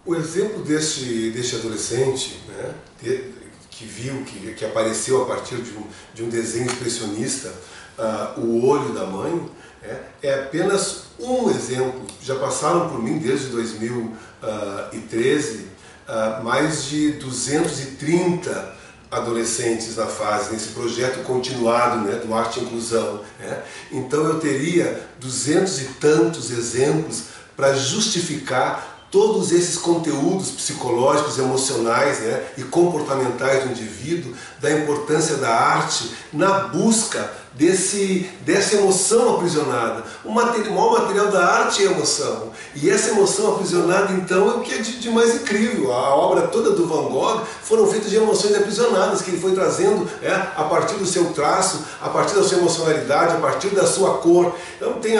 O exemplo deste adolescente, né, que viu, que apareceu a partir de um desenho expressionista, o olho da mãe, é apenas um exemplo. Já passaram por mim desde 2013 mais de 230 adolescentes na fase, nesse projeto continuado, né, do Arte e Inclusão. Né? Então eu teria 200 e tantos exemplos para justificar todos esses conteúdos psicológicos, emocionais, né, e comportamentais do indivíduo, da importância da arte na busca dessa emoção aprisionada. O maior material da arte é a emoção. E essa emoção aprisionada, então, é o que é de mais incrível. A obra toda do Van Gogh foram feitas de emoções aprisionadas, que ele foi trazendo a partir do seu traço, a partir da sua emocionalidade, a partir da sua cor. Então tem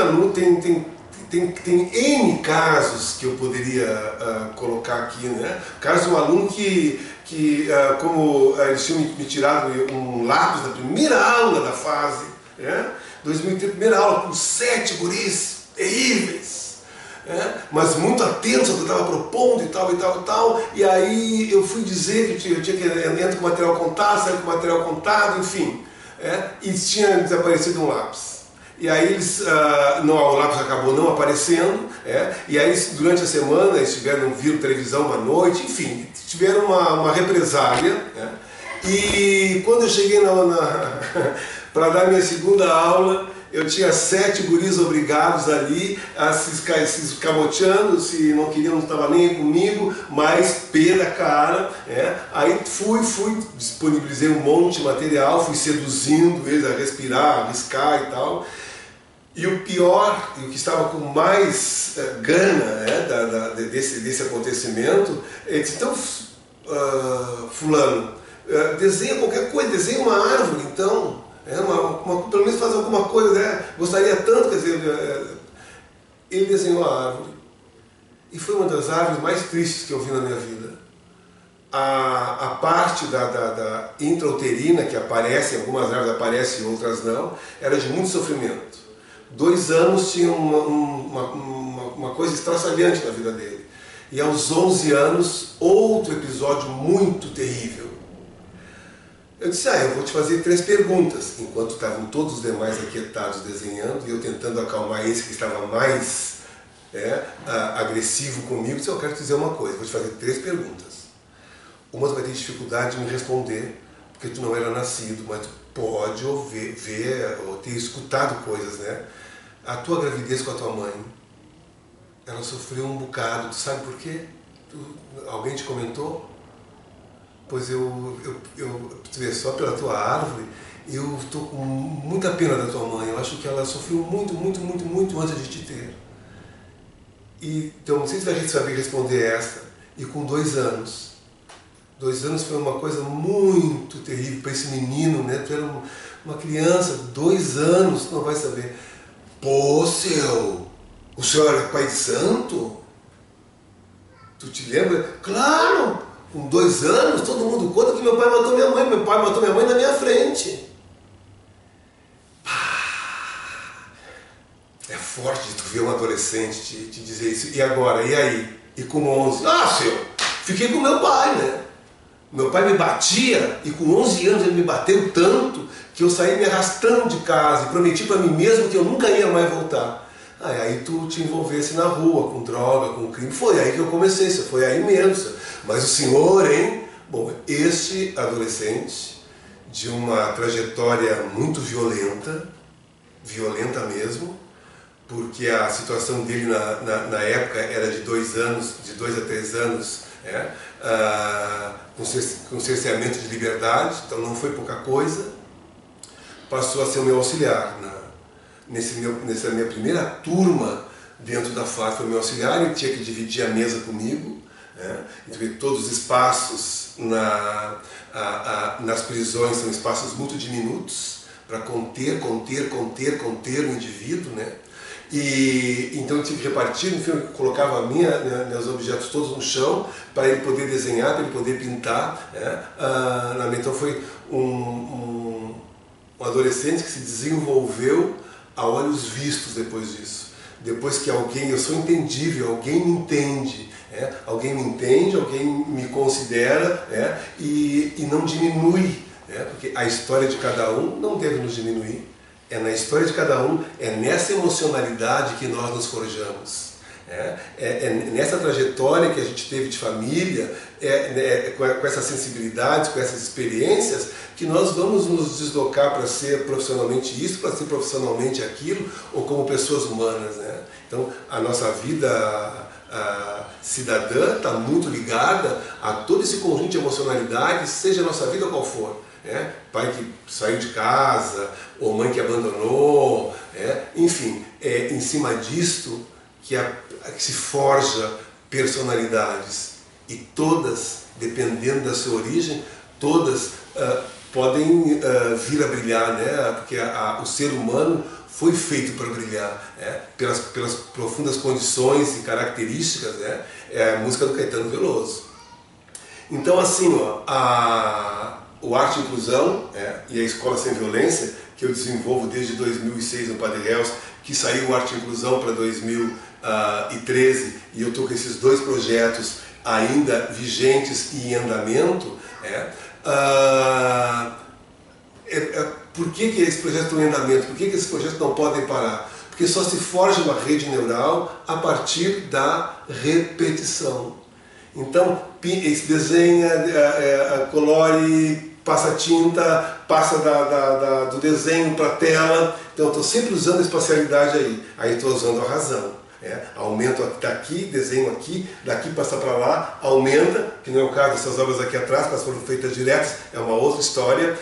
N casos que eu poderia colocar aqui, né? Caso de um aluno como eles tinham me tirado um lápis na primeira aula da fase, né? 2003, primeira aula, com 7 guris terríveis, mas muito atentos ao que eu estava propondo e tal, e aí eu fui dizer que eu tinha que entrar com o material contado, sair com o material contado, enfim, e tinha desaparecido um lápis. E aí o lápis acabou não aparecendo, e aí durante a semana eles viram televisão uma noite, enfim, tiveram uma represália, e quando eu cheguei para dar minha segunda aula, eu tinha 7 guris obrigados ali a se escamoteando, se não queriam, não estava nem comigo, mas pela cara. Aí disponibilizei um monte de material, fui seduzindo eles a respirar, a riscar e tal. E o pior, e o que estava com mais gana desse acontecimento, ele disse: então, fulano, desenha qualquer coisa, desenha uma árvore, então, pelo menos faz alguma coisa, gostaria tanto, quer dizer, ele desenhou a árvore, e foi uma das árvores mais tristes que eu vi na minha vida. A parte da intrauterina, que aparece, algumas árvores aparecem e outras não, era de muito sofrimento. 2 anos tinha uma coisa estraçalhante na vida dele. E aos 11 anos, outro episódio muito terrível. Eu disse: eu vou te fazer 3 perguntas. Enquanto estavam todos os demais aquietados desenhando, e eu tentando acalmar esse que estava mais agressivo comigo, eu disse: eu quero te dizer uma coisa, vou te fazer 3 perguntas. Uma tu vai ter dificuldade de me responder, porque tu não era nascido, mas tu pode ver ou ter escutado coisas, né? A tua gravidez com a tua mãe, ela sofreu um bocado, tu sabe por quê? Alguém te comentou? Pois tu vê, só pela tua árvore, eu estou com muita pena da tua mãe, eu acho que ela sofreu muito, muito, muito, muito antes de te ter. Então, não sei se vai saber responder essa. E com 2 anos. 2 anos foi uma coisa muito terrível para esse menino, né? Tu era uma criança, 2 anos, tu não vai saber. Pô, o senhor era pai de santo? Tu te lembra? Claro! Com 2 anos, todo mundo conta que meu pai matou minha mãe. Meu pai matou minha mãe na minha frente. É forte de tu ver um adolescente te dizer isso. E agora? E aí? E com 11? Fiquei com meu pai, né? Meu pai me batia, e com 11 anos ele me bateu tanto que eu saí me arrastando de casa e prometi para mim mesmo que eu nunca ia mais voltar. Aí tu te envolvesse na rua, com droga, com crime. Foi aí que eu comecei, foi aí mesmo. Mas o senhor, hein? Bom, este adolescente, de uma trajetória muito violenta mesmo, porque a situação dele na época era de 2 anos, de 2 a 3 anos, com cerceamento de liberdade, então não foi pouca coisa. Passou a ser o meu auxiliar. Nessa minha primeira turma dentro da FAC, foi meu auxiliar, ele tinha que dividir a mesa comigo, então, todos os espaços nas prisões são espaços muito diminutos, para conter o indivíduo, né? E então eu tive que repartir, no fim eu colocava meus objetos todos no chão para ele poder desenhar, para ele poder pintar, então foi um adolescente que se desenvolveu a olhos vistos depois disso. Depois que alguém, eu sou entendível, alguém me entende, Alguém me entende, alguém me considera, e não diminui, porque a história de cada um não deve nos diminuir. É na história de cada um, é nessa emocionalidade que nós nos forjamos. É nessa trajetória que a gente teve de família, com essas sensibilidades, com essas experiências, que nós vamos nos deslocar para ser profissionalmente isso, para ser profissionalmente aquilo, ou como pessoas humanas. Então, a nossa vida cidadã está muito ligada a todo esse conjunto de emocionalidades, seja a nossa vida qual for. Pai que saiu de casa, ou mãe que abandonou, enfim, é em cima disto que se forja personalidades, e todas, dependendo da sua origem, todas podem vir a brilhar, porque o ser humano foi feito para brilhar, pelas profundas condições e características, é a música do Caetano Veloso. Então, assim, o Arte e Inclusão e a Escola Sem Violência, que eu desenvolvo desde 2006 no Padre Hells, que saiu o Arte e Inclusão para 2013, e eu estou com esses dois projetos ainda vigentes e em andamento. Por que esse projeto está em andamento? Por que esses projetos não podem parar? Porque só se forja uma rede neural a partir da repetição. Então, se desenha, colore, passa tinta, passa do desenho para a tela. Então, eu estou sempre usando a espacialidade aí. Aí estou usando a razão. Aumento daqui, desenho aqui, daqui passa para lá, aumenta, que não é o caso dessas obras aqui atrás, que elas foram feitas diretas, é uma outra história.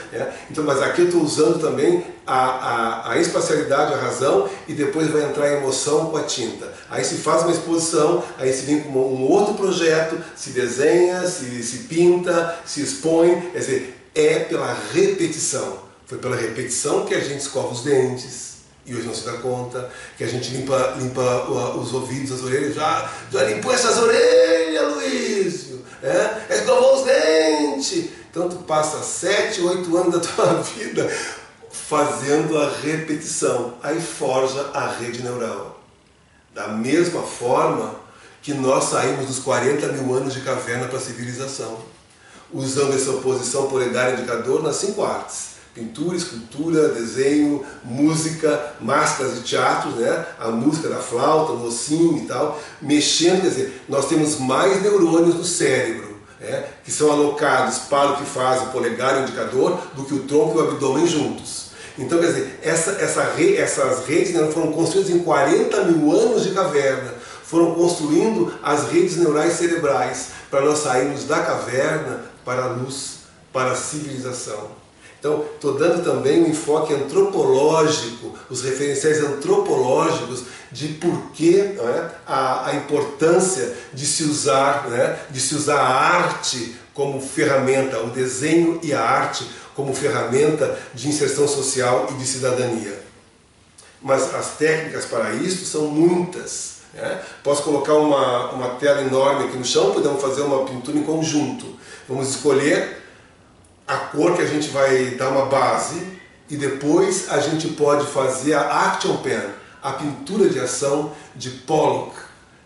Então, mas aqui eu estou usando também a espacialidade, a razão, e depois vai entrar a emoção com a tinta. Aí se faz uma exposição, aí se vem com um outro projeto, se desenha, se pinta, se expõe, quer dizer, é pela repetição. Foi pela repetição que a gente escova os dentes, e hoje não se dá conta, que a gente limpa os ouvidos, as orelhas. Já limpou essas orelhas, Luísio? Escovou os dentes. Então tu passa 7, 8 anos da tua vida fazendo a repetição. Aí forja a rede neural. Da mesma forma que nós saímos dos 40 mil anos de caverna para a civilização, usando essa oposição polegar indicador nas 5 artes. Pintura, escultura, desenho, música, máscaras de teatro, a música da flauta, o ossinho e tal, mexendo, quer dizer, nós temos mais neurônios no cérebro, que são alocados para o que faz o polegar e o indicador, do que o tronco e o abdômen juntos. Então, quer dizer, essas redes foram construídas em 40 mil anos de caverna, foram construindo as redes neurais cerebrais, para nós sairmos da caverna para a luz, para a civilização. Então, estou dando também um enfoque antropológico, os referenciais antropológicos de por que a importância de se usar a arte como ferramenta, o desenho e a arte como ferramenta de inserção social e de cidadania. Mas as técnicas para isso são muitas. Posso colocar uma tela enorme aqui no chão, podemos fazer uma pintura em conjunto. Vamos escolher a cor que a gente vai dar uma base, e depois a gente pode fazer a action pen, a pintura de ação de Pollock.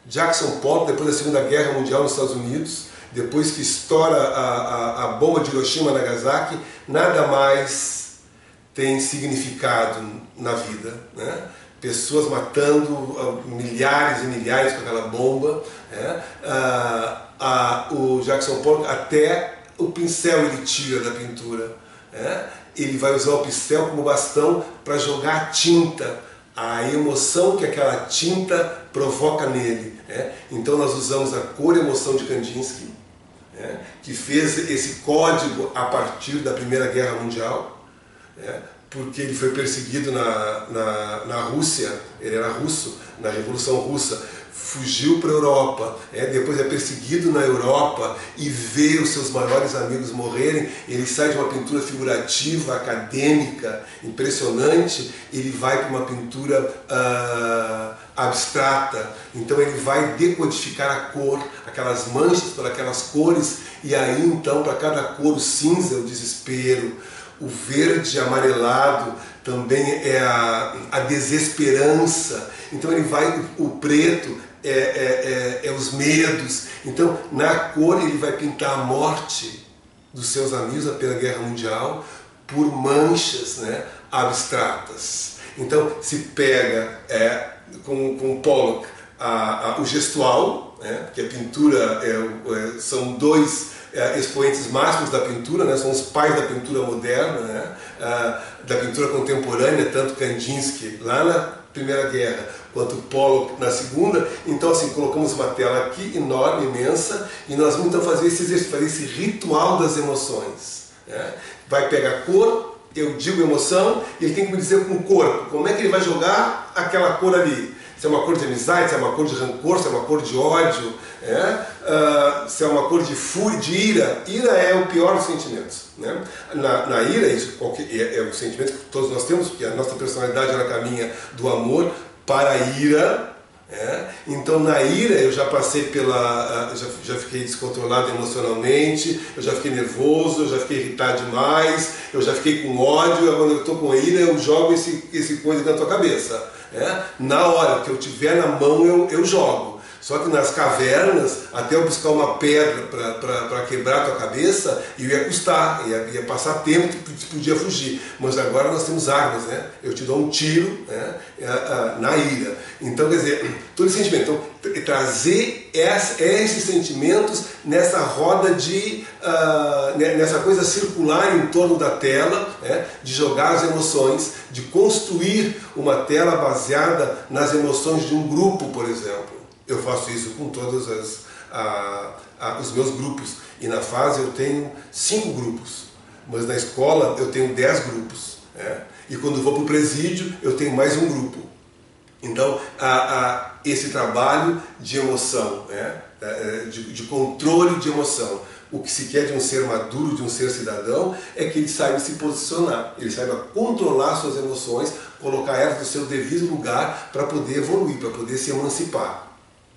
Jackson Pollock, depois da Segunda Guerra Mundial nos Estados Unidos, depois que estoura a bomba de Hiroshima e Nagasaki, nada mais tem significado na vida. Pessoas matando milhares e milhares com aquela bomba. O Jackson Pollock até o pincel ele tira da pintura. Ele vai usar o pincel como bastão para jogar a tinta, a emoção que aquela tinta provoca nele. Então nós usamos a cor-emoção de Kandinsky, que fez esse código a partir da Primeira Guerra Mundial, porque ele foi perseguido na Rússia, ele era russo, na Revolução Russa, fugiu para a Europa, depois é perseguido na Europa e vê os seus maiores amigos morrerem. Ele sai de uma pintura figurativa, acadêmica, impressionante, ele vai para uma pintura abstrata. Então ele vai decodificar a cor, aquelas manchas por aquelas cores, e aí então para cada cor o cinza, o desespero, O verde amarelado também é a desesperança. Então ele vai, o preto é os medos. Então na cor ele vai pintar a morte dos seus amigos na Primeira Guerra Mundial por manchas, né, abstratas. Então se pega com Pollock o gestual, né, que a pintura são dois expoentes máximos da pintura, né, são os pais da pintura moderna, né, da pintura contemporânea, tanto Kandinsky lá na Primeira Guerra quanto Pollock na Segunda. Então assim, colocamos uma tela aqui enorme, imensa, e nós vamos então fazer esse exercício, fazer esse ritual das emoções, né? Vai pegar cor, eu digo emoção, e ele tem que me dizer com o corpo como é que ele vai jogar aquela cor ali. Se é uma cor de amizade, se é uma cor de rancor, se é uma cor de ódio, se é uma cor de fúria, de ira. Ira é o pior dos sentimentos, né? Na ira, isso é o sentimento que todos nós temos, porque a nossa personalidade ela caminha do amor para a ira. Então na ira eu já passei já fiquei descontrolado emocionalmente, eu já fiquei nervoso, eu já fiquei irritado demais, eu já fiquei com ódio. Quando eu estou com ira eu jogo esse coisa na tua cabeça. Na hora que eu tiver na mão eu jogo. Só que nas cavernas, até eu buscar uma pedra para quebrar a tua cabeça, ia custar, ia passar tempo, tu podia fugir. Mas agora nós temos armas, né? Eu te dou um tiro, né, na ira. Então, quer dizer, todo esse sentimento. Então, trazer esses sentimentos nessa roda nessa coisa circular em torno da tela, né, de jogar as emoções, de construir uma tela baseada nas emoções de um grupo, por exemplo. Eu faço isso com todos os meus grupos. E na fase eu tenho 5 grupos, mas na escola eu tenho 10 grupos. E quando vou para o presídio eu tenho mais um grupo. Então esse trabalho de emoção, de controle de emoção. O que se quer de um ser maduro, de um ser cidadão, é que ele saiba se posicionar, ele saiba controlar suas emoções, colocar elas no seu devido lugar para poder evoluir, para poder se emancipar.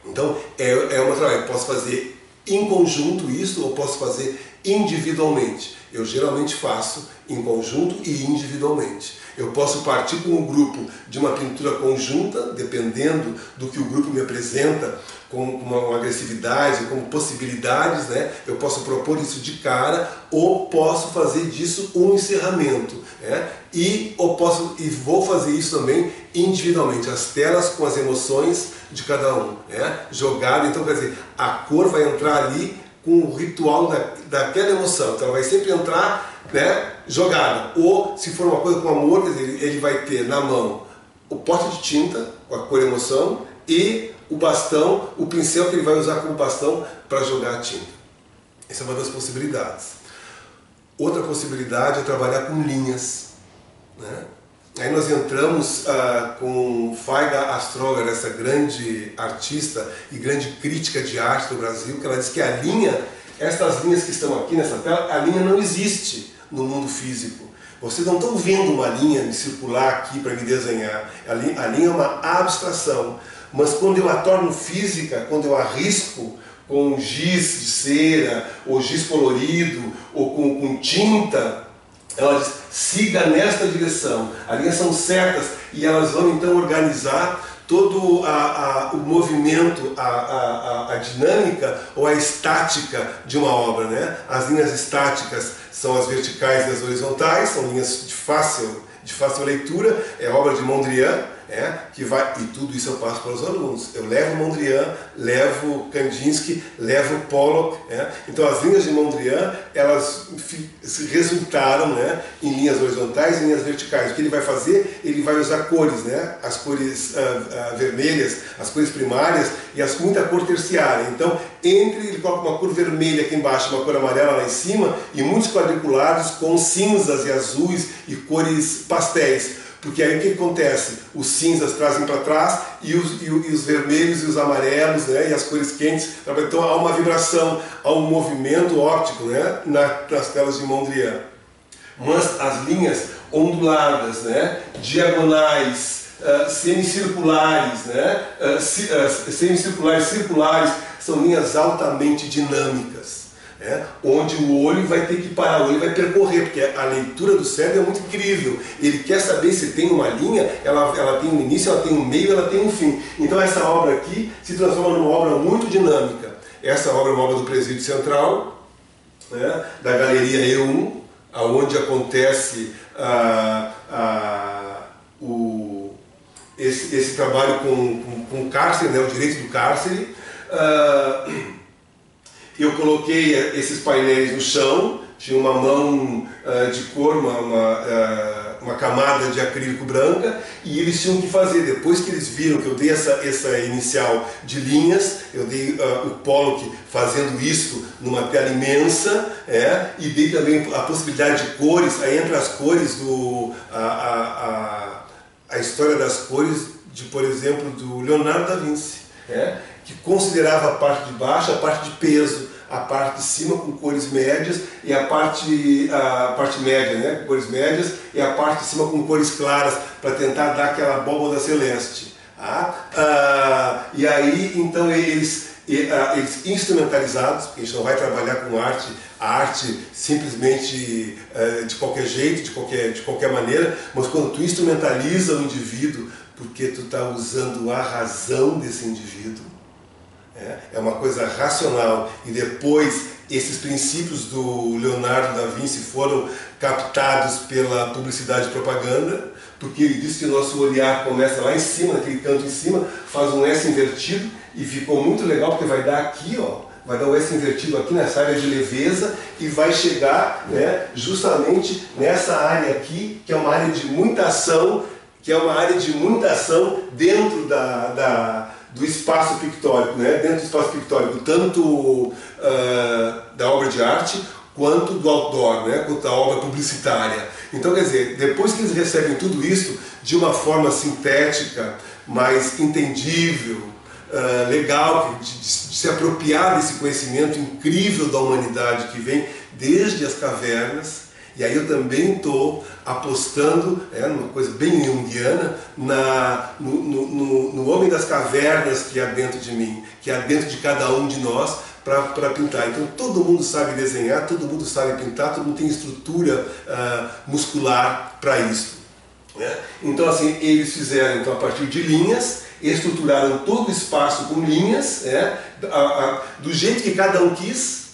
Então, é uma trabalho. Eu posso fazer em conjunto isso ou posso fazer individualmente. Eu geralmente faço em conjunto e individualmente. Eu posso partir com um grupo de uma pintura conjunta, dependendo do que o grupo me apresenta, com uma agressividade, com possibilidades, né? Eu posso propor isso de cara ou posso fazer disso um encerramento, né? E vou fazer isso também individualmente, as telas com as emoções de cada um, né? Jogado. Então, quer dizer, a cor vai entrar ali com o ritual daquela emoção, então ela vai sempre entrar, né, jogada. Ou se for uma coisa com amor, quer dizer, ele vai ter na mão o pote de tinta com a cor emoção e o bastão, o pincel que ele vai usar como bastão para jogar a tinta. Essa é uma das possibilidades. Outra possibilidade é trabalhar com linhas, né? Aí nós entramos com Faiga Astrogar, essa grande artista e grande crítica de arte do Brasil, que ela diz que a linha, estas linhas que estão aqui nessa tela, a linha não existe no mundo físico. Vocês não estão vendo uma linha me circular aqui para me desenhar. A linha é uma abstração. Mas quando eu a torno física, quando eu a risco com giz de cera, ou giz colorido, ou com tinta, ela diz, siga nesta direção. As linhas são certas e elas vão então organizar todo o movimento, a dinâmica ou a estática de uma obra, né? As linhas estáticas são as verticais e as horizontais, são linhas de fácil leitura, é obra de Mondrian, que vai, e tudo isso eu passo para os alunos. Eu levo Mondrian, levo Kandinsky, levo Pollock, então as linhas de Mondrian, elas resultaram, né, em linhas horizontais e linhas verticais. O que ele vai fazer? Ele vai usar cores, né, as cores vermelhas, as cores primárias e muita cor terciária. Então, ele coloca uma cor vermelha aqui embaixo, uma cor amarela lá em cima e muitos quadriculados com cinzas e azuis e cores pastéis. Porque aí o que acontece? Os cinzas trazem para trás e os vermelhos e os amarelos, né, e as cores quentes. Então há uma vibração, há um movimento óptico, né, nas telas de Mondrian. Mas as linhas onduladas, né, diagonais, semicirculares, né, semicirculares, circulares, são linhas altamente dinâmicas. onde o olho vai ter que parar, o olho vai percorrer, porque a leitura do cérebro é muito incrível. Ele quer saber se tem uma linha, ela tem um início, ela tem um meio, ela tem um fim. Então essa obra aqui se transforma numa obra muito dinâmica. Essa obra é uma obra do Presídio Central, da Galeria E1, onde acontece esse trabalho com cárcere, o direito do cárcere. Eu coloquei esses painéis no chão, tinha uma mão de cor, uma camada de acrílico branca, e eles tinham que fazer, depois que eles viram que eu dei essa inicial de linhas, eu dei o Pollock fazendo isso numa tela imensa, e dei também a possibilidade de cores, aí entre as cores, a história das cores, por exemplo, do Leonardo da Vinci, que considerava a parte de baixo a parte de peso, a parte de cima com cores médias e a parte média, com cores médias, e a parte de cima com cores claras, para tentar dar aquela abóbada celeste. E aí, então, eles instrumentalizados, porque a gente não vai trabalhar com a arte simplesmente de qualquer jeito, de qualquer maneira, mas quando tu instrumentaliza o indivíduo, porque tu está usando a razão desse indivíduo, é uma coisa racional, e depois esses princípios do Leonardo da Vinci foram captados pela publicidade e propaganda, porque ele disse que o nosso olhar começa lá em cima, naquele canto em cima, faz um S invertido, e ficou muito legal porque vai dar aqui, vai dar o S invertido aqui nessa área de leveza e vai chegar justamente nessa área aqui, que é uma área de muita ação, dentro do espaço pictórico, dentro do espaço pictórico, tanto da obra de arte quanto do outdoor, quanto da obra publicitária. Então, quer dizer, depois que eles recebem tudo isso de uma forma sintética, mais entendível, legal, de se apropriar desse conhecimento incrível da humanidade que vem desde as cavernas. E aí eu também estou apostando, numa coisa bem junguiana, no homem das cavernas que há dentro de mim, que há dentro de cada um de nós, para pintar. Então todo mundo sabe desenhar, todo mundo sabe pintar, todo mundo tem estrutura muscular para isso. Então assim, eles fizeram então, a partir de linhas, estruturaram todo o espaço com linhas, do jeito que cada um quis,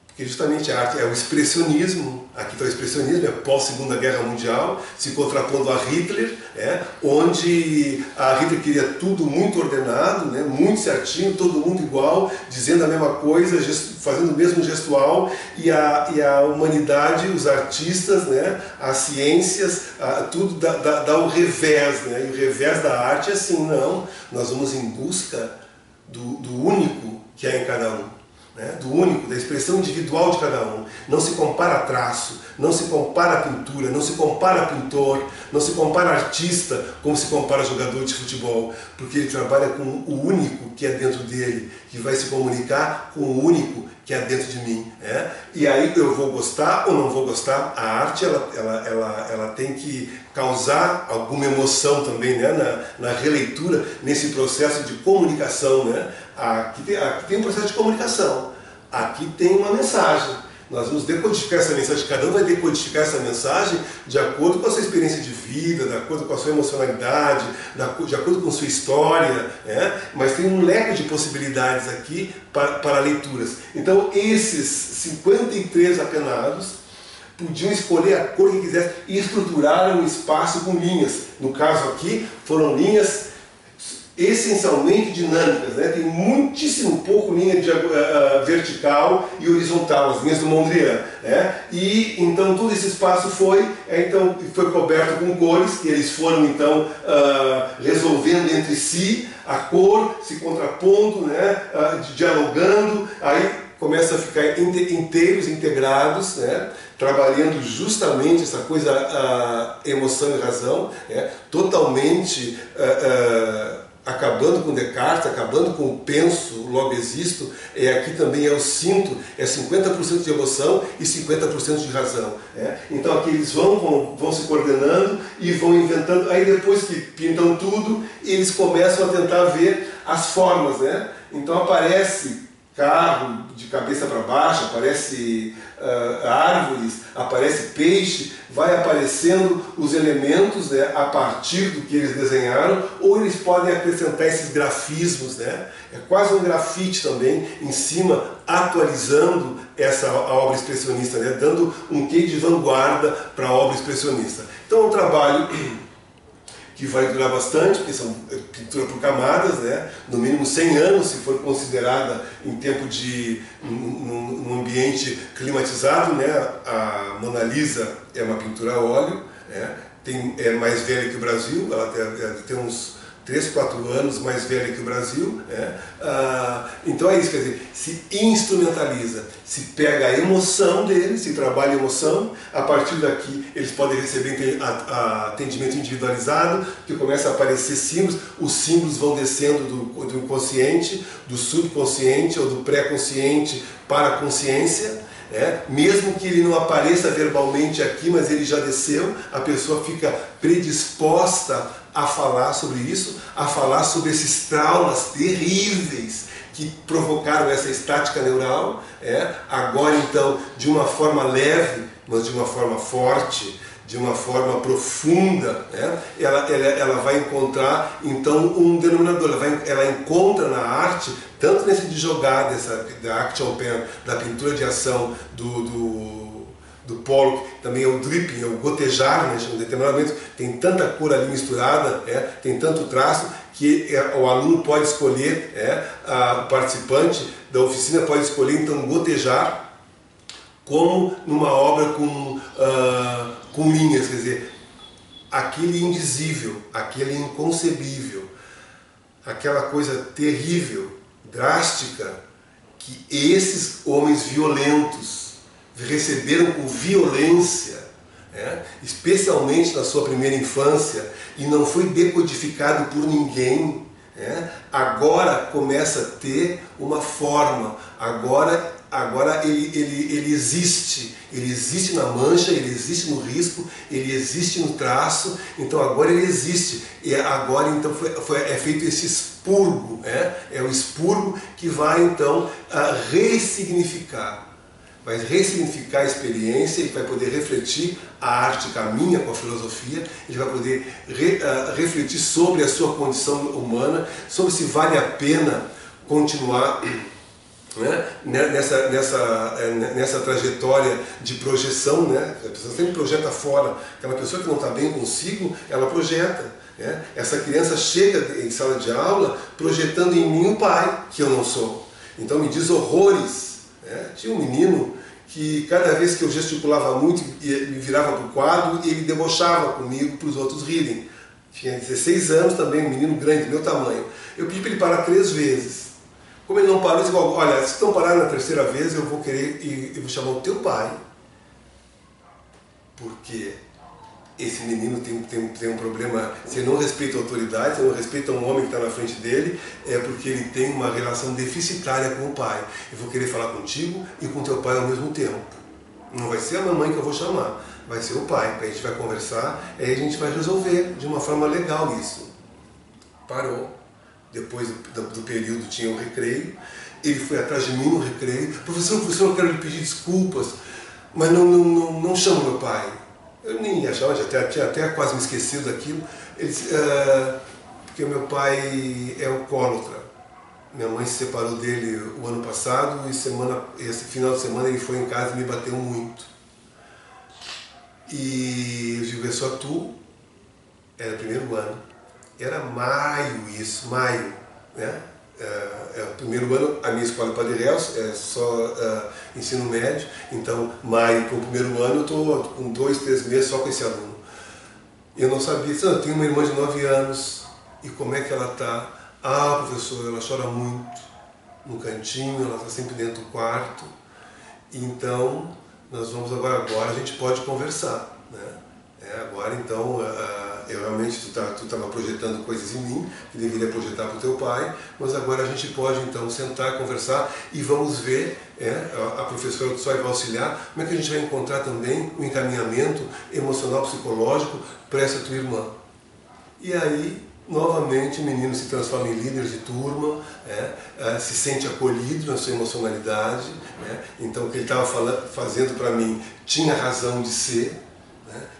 porque justamente a arte é o expressionismo, aqui está o expressionismo, é pós-Segunda Guerra Mundial, se contrapondo a Hitler, onde a Hitler queria tudo muito ordenado, muito certinho, todo mundo igual, dizendo a mesma coisa, fazendo o mesmo gestual, e a humanidade, os artistas, as ciências, tudo dá o revés, e o revés da arte é assim, não, nós vamos em busca do único que há em cada um. Do único, da expressão individual de cada um. Não se compara traço, não se compara pintura, não se compara pintor, não se compara artista como se compara jogador de futebol, porque ele trabalha com o único que é dentro dele, que vai se comunicar com o único que é dentro de mim. E aí eu vou gostar ou não vou gostar, a arte ela tem que causar alguma emoção também, na releitura, nesse processo de comunicação. Aqui tem um processo de comunicação, aqui tem uma mensagem. Nós vamos decodificar essa mensagem, cada um vai decodificar essa mensagem de acordo com a sua experiência de vida, de acordo com a sua emocionalidade, de acordo com a sua história, mas tem um leque de possibilidades aqui para leituras. Então esses 53 apenados podiam escolher a cor que quisessem e estruturaram o espaço com linhas. No caso aqui, foram linhas essencialmente dinâmicas, tem muitíssimo pouco linha vertical e horizontal, as linhas do Mondrian, e então todo esse espaço foi coberto com cores, que eles foram então resolvendo entre si, a cor se contrapondo, dialogando, aí começa a ficar inteiros, integrados, trabalhando justamente essa coisa, emoção e razão, totalmente acabando com Descartes, acabando com o penso, logo existo, aqui também é o sinto, é 50% de emoção e 50% de razão. Então aqui eles vão se coordenando e vão inventando, aí depois que pintam tudo, eles começam a tentar ver as formas. Então aparece carro de cabeça para baixo, aparece árvores, aparece peixe, vai aparecendo os elementos, né, a partir do que eles desenharam, ou eles podem acrescentar esses grafismos, né? É quase um grafite também em cima, atualizando a obra expressionista, né? Dando um quê de vanguarda para a obra expressionista. Então é um trabalho que vai durar bastante, porque são pintura por camadas, né? No mínimo 100 anos, se for considerada em tempo de num ambiente climatizado, né? A Mona Lisa é uma pintura a óleo, né? É mais velha que o Brasil, ela tem uns 3, 4 anos mais velha que o Brasil, né? Então é isso, quer dizer, se instrumentaliza, se pega a emoção deles, se trabalha a emoção, a partir daqui eles podem receber atendimento individualizado, que começa a aparecer símbolos, os símbolos vão descendo do inconsciente, do subconsciente ou do pré-consciente para a consciência. Mesmo que ele não apareça verbalmente aqui, mas ele já desceu, a pessoa fica predisposta a falar sobre isso, a falar sobre esses traumas terríveis que provocaram essa estática neural. Agora então, de uma forma leve, mas de uma forma forte, de uma forma profunda, ela vai encontrar então um denominador, ela encontra na arte, tanto nesse de jogar, da action pen, da pintura de ação do Pollock, também é o dripping, é o gotejar, né, em determinado momento tem tanta cor ali misturada, tem tanto traço, que o aluno pode escolher, o participante da oficina pode escolher então gotejar, como numa obra com linhas, quer dizer, aquele indizível, aquele inconcebível, aquela coisa terrível, drástica, que esses homens violentos receberam com violência, especialmente na sua primeira infância, e não foi decodificado por ninguém, agora começa a ter uma forma, agora ele existe na mancha, ele existe no risco, ele existe no traço, então agora ele existe, e agora então é feito esse expurgo, é o expurgo que vai então ressignificar, vai ressignificar a experiência e vai poder refletir, a arte caminha com a filosofia, ele vai poder refletir sobre a sua condição humana, sobre se vale a pena continuar nessa trajetória de projeção, a pessoa sempre projeta fora, aquela pessoa que não está bem consigo, ela projeta. Essa criança chega em sala de aula projetando em mim o pai, que eu não sou. Então me diz horrores. Tinha um menino que cada vez que eu gesticulava muito, me virava para o quadro e ele debochava comigo para os outros rirem. Tinha 16 anos também, um menino grande, meu tamanho. Eu pedi para ele parar 3 vezes. Como ele não parou, eu disse, olha, se não parar na 3ª vez, eu vou querer e eu vou chamar o teu pai. Porque esse menino tem um problema, se ele não respeita a autoridade, se ele não respeita um homem que está na frente dele, é porque ele tem uma relação deficitária com o pai. Eu vou querer falar contigo e com teu pai ao mesmo tempo. Não vai ser a mamãe que eu vou chamar, vai ser o pai. A gente vai conversar e aí a gente vai resolver de uma forma legal isso. Parou. Depois do período tinha um recreio, ele foi atrás de mim no recreio, professor, eu quero lhe pedir desculpas, mas não chamo meu pai. Eu nem ia chamar, tinha até quase me esquecido daquilo. Ele disse, porque meu pai é alcoólatra. Minha mãe se separou dele o ano passado e esse final de semana ele foi em casa e me bateu muito. E eu digo, é só tu? Era 1º ano. Era maio isso, maio, o 1º ano, a minha escola é Padre Réus, é só ensino médio, então maio para o 1º ano eu estou com 2, 3 meses só com esse aluno. Eu não sabia, eu tenho uma irmã de 9 anos, e como é que ela está? Ah, professor, ela chora muito, no cantinho, ela está sempre dentro do quarto, então nós vamos agora a gente pode conversar, agora então, eu realmente, tu estava projetando coisas em mim, que deveria projetar para o teu pai, mas agora a gente pode então sentar, conversar e vamos ver, a professora do SOI vai auxiliar, como é que a gente vai encontrar também o encaminhamento emocional, psicológico para essa tua irmã. E aí novamente o menino se transforma em líder de turma, se sente acolhido na sua emocionalidade, então o que ele estava fazendo para mim tinha razão de ser,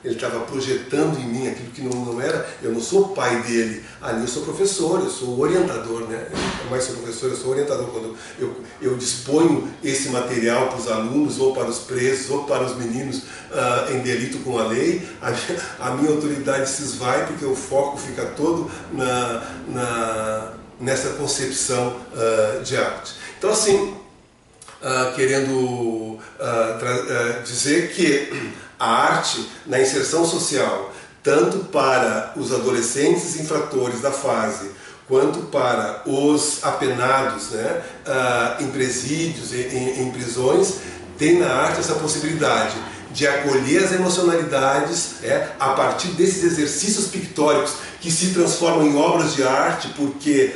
ele estava projetando em mim aquilo que não era. Eu não sou pai dele, ali eu sou professor, eu sou orientador, Eu mais sou professor, eu sou orientador. Quando eu disponho esse material para os alunos, ou para os presos, ou para os meninos em delito com a lei, a minha autoridade se esvai, porque o foco fica todo nessa concepção de arte. Então, assim, querendo dizer que a arte na inserção social, tanto para os adolescentes infratores da fase, quanto para os apenados, em presídios, em prisões, tem na arte essa possibilidade de acolher as emocionalidades a partir desses exercícios pictóricos que se transformam em obras de arte, porque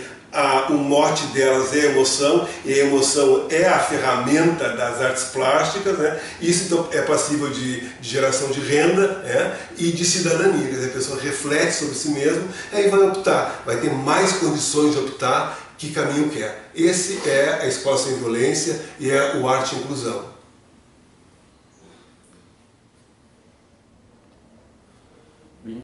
o mote delas é a emoção, e a emoção é a ferramenta das artes plásticas, Isso então é passível de geração de renda e de cidadania. Quer dizer, a pessoa reflete sobre si mesma e aí vai optar, vai ter mais condições de optar que caminho quer. Esse é a Escola Sem Violência e é o Arte e Inclusão.